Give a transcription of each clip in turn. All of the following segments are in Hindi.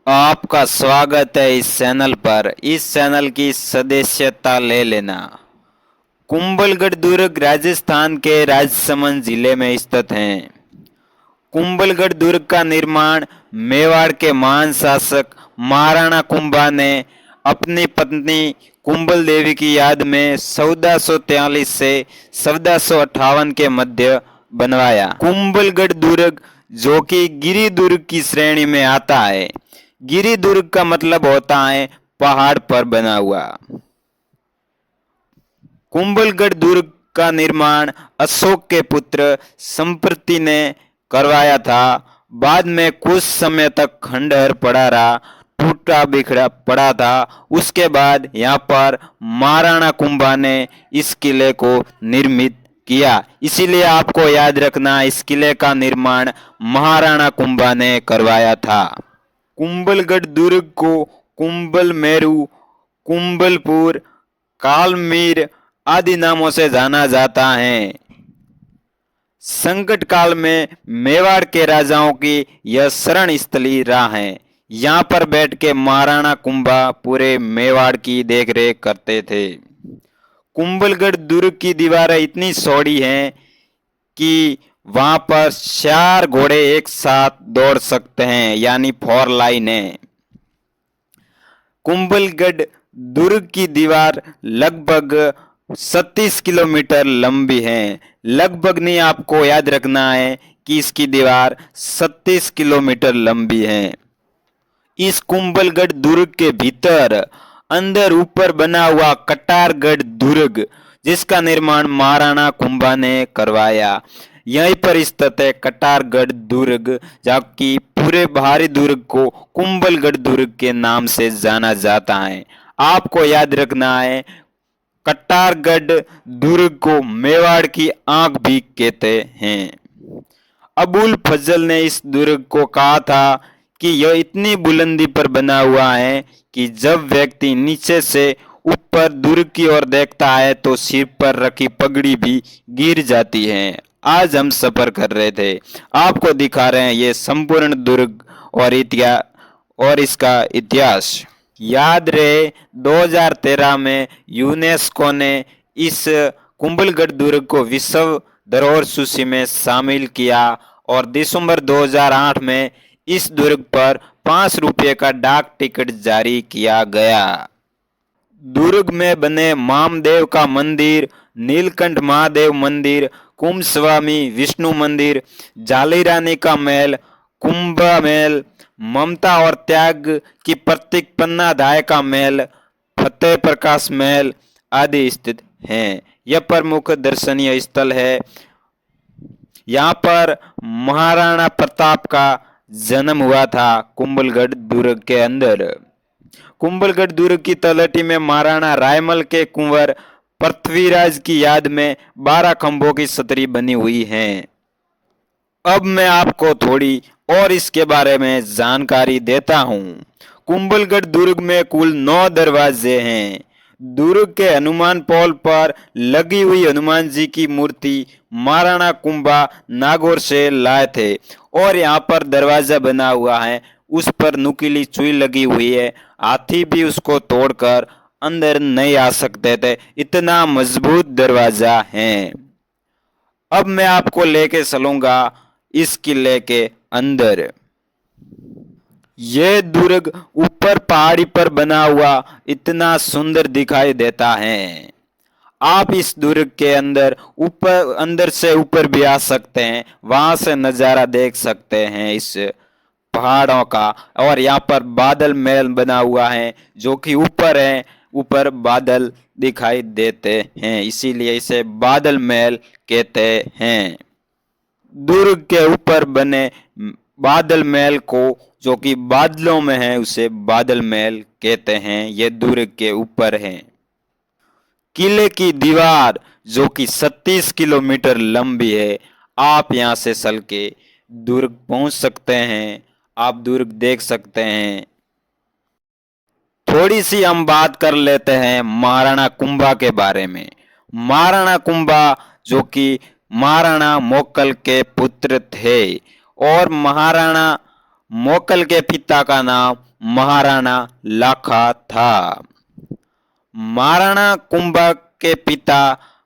आपका स्वागत है इस चैनल पर। इस चैनल की सदस्यता ले लेना। कुंभलगढ़ दुर्ग राजस्थान के राजसमंद जिले में स्थित है। कुंभलगढ़ दुर्ग का निर्माण मेवाड़ के महान शासक महाराणा कुंभा ने अपनी पत्नी कुंभल देवी की याद में 1443 से 1458 के मध्य बनवाया। कुंभलगढ़ दुर्ग जो कि गिरि दुर्ग की श्रेणी में आता है। गिरि दुर्ग का मतलब होता है पहाड़ पर बना हुआ। कुंभलगढ़ दुर्ग का निर्माण अशोक के पुत्र संप्रति ने करवाया था। बाद में कुछ समय तक खंडहर पड़ा रहा, टूटा बिखरा पड़ा था। उसके बाद यहाँ पर महाराणा कुंभा ने इस किले को निर्मित किया। इसीलिए आपको याद रखना, इस किले का निर्माण महाराणा कुंभा ने करवाया था। कुंभलगढ़ दुर्ग को कुंभल मेरू, कुंभलपुर, कालमीर आदि नामों से जाना जाता है। संकट काल में मेवाड़ के राजाओं की यह शरण स्थली रहा है। यहाँ पर बैठ के महाराणा कुंभा पूरे मेवाड़ की देखरेख करते थे। कुंभलगढ़ दुर्ग की दीवारें इतनी चौड़ी हैं कि वहां पर 4 घोड़े एक साथ दौड़ सकते हैं, यानी 4 लाइन है। कुंभलगढ़ दुर्ग की दीवार लगभग 37 किलोमीटर लंबी है। लगभग नहीं, आपको याद रखना है कि इसकी दीवार 37 किलोमीटर लंबी है। इस कुंभलगढ़ दुर्ग के भीतर अंदर ऊपर बना हुआ कटारगढ़ दुर्ग, जिसका निर्माण महाराणा कुंभा ने करवाया, यहीं पर स्थित है कटारगढ़ दुर्ग, जबकि पूरे बाहरी दुर्ग को कुंभलगढ़ दुर्ग के नाम से जाना जाता है। आपको याद रखना है, कटारगढ़ दुर्ग को मेवाड़ की आंख भी कहते हैं। अबुल फजल ने इस दुर्ग को कहा था कि यह इतनी बुलंदी पर बना हुआ है कि जब व्यक्ति नीचे से ऊपर दुर्ग की ओर देखता है तो सिर पर रखी पगड़ी भी गिर जाती है। आज हम सफर कर रहे थे, आपको दिखा रहे हैं ये संपूर्ण दुर्ग और इसका इतिहास। याद रहे, 2013 में यूनेस्को ने इस कुंभलगढ़ दुर्ग को विश्व धरोहर सूची में शामिल किया और दिसंबर 2008 में इस दुर्ग पर 5 रुपये का डाक टिकट जारी किया गया। दुर्ग में बने मामदेव का मंदिर, नीलकंठ महादेव मंदिर, कुंभस्वामी विष्णु मंदिर, जाली रानी का महल, कुंभा महल, ममता और त्याग की प्रतीक पन्नाधाय का महल, फतेह प्रकाश महल आदि स्थित हैं। यह प्रमुख दर्शनीय स्थल है। यहाँ पर महाराणा प्रताप का जन्म हुआ था कुंभलगढ़ दुर्ग के अंदर। कुंभलगढ़ दुर्ग की तलहटी में महाराणा रायमल के कुंवर पृथ्वीराज की याद में 12 खंभों की छतरी बनी हुई है। अब मैं आपको थोड़ी और इसके बारे में जानकारी देता हूँ। कुंभलगढ़ दुर्ग में कुल 9 दरवाजे हैं। दुर्ग के हनुमान पोल पर लगी हुई हनुमान जी की मूर्ति महाराणा कुंभा नागौर से लाए थे और यहाँ पर दरवाजा बना हुआ है, उस पर नुकीली सुई लगी हुई है। हाथी भी उसको तोड़कर अंदर नहीं आ सकते थे, इतना मजबूत दरवाजा है। अब मैं आपको लेके चलूंगा इस किले के अंदर। यह दुर्ग ऊपर पहाड़ी पर बना हुआ इतना सुंदर दिखाई देता है। आप इस दुर्ग के अंदर से ऊपर भी आ सकते हैं, वहां से नजारा देख सकते हैं इस पहाड़ों का। और यहाँ पर बादल महल बना हुआ है जो कि ऊपर है, ऊपर बादल दिखाई देते हैं, इसीलिए इसे बादल महल कहते हैं। दुर्ग के ऊपर बने बादल महल को, जो कि बादलों में है, उसे बादल महल कहते हैं। यह दुर्ग के ऊपर है। किले की दीवार जो कि 37 किलोमीटर लंबी है। आप यहां से चल के दुर्ग पहुंच सकते हैं, आप दुर्ग देख सकते हैं। थोड़ी सी हम बात कर लेते हैं महाराणा कुंभा के बारे में। महाराणा कुंभा जो कि महाराणा मोक्कल के पुत्र थे और महाराणा मोकल के पिता का नाम महाराणा लाखा था। महाराणा कुंभा के पिता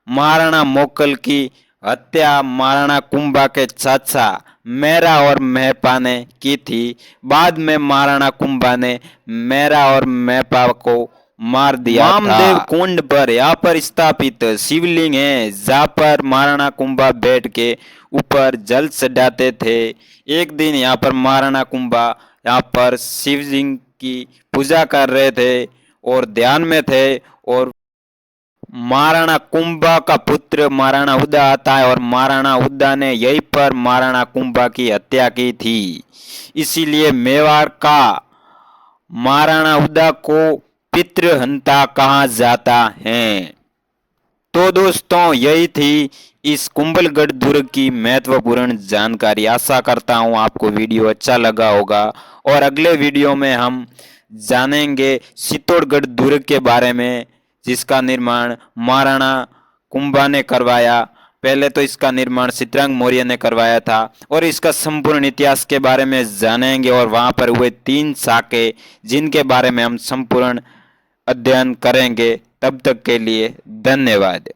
महाराणा मोकल की हत्या महाराणा कुंभा के चाचा मेरा और महपा ने की थी। बाद में महाराणा कुंभा ने मेरा और महपा को मार दिया था। वामदेव कुंड पर यहाँ पर स्थापित शिवलिंग है, जहाँ पर महाराणा कुंभा बैठ के ऊपर जल चढ़ाते थे। एक दिन यहाँ पर महाराणा कुंभा यहाँ पर शिवलिंग की पूजा कर रहे थे और ध्यान में थे, और महाराणा कुंभा का पुत्र महाराणा उदा आता है और महाराणा उदा ने यहीं पर महाराणा कुंभा की हत्या की थी। इसीलिए मेवाड़ का महाराणा उदा को पितृहंता कहा जाता है। तो दोस्तों, यही थी इस कुंभलगढ़ दुर्ग की महत्वपूर्ण जानकारी। आशा करता हूँ आपको वीडियो अच्छा लगा होगा, और अगले वीडियो में हम जानेंगे चित्तौड़गढ़ दुर्ग के बारे में, जिसका निर्माण महाराणा कुंभा ने करवाया। पहले तो इसका निर्माण सिद्धरंग मौर्य ने करवाया था, और इसका संपूर्ण इतिहास के बारे में जानेंगे, और वहां पर हुए 3 साके जिनके बारे में हम संपूर्ण अध्ययन करेंगे। तब तक के लिए धन्यवाद।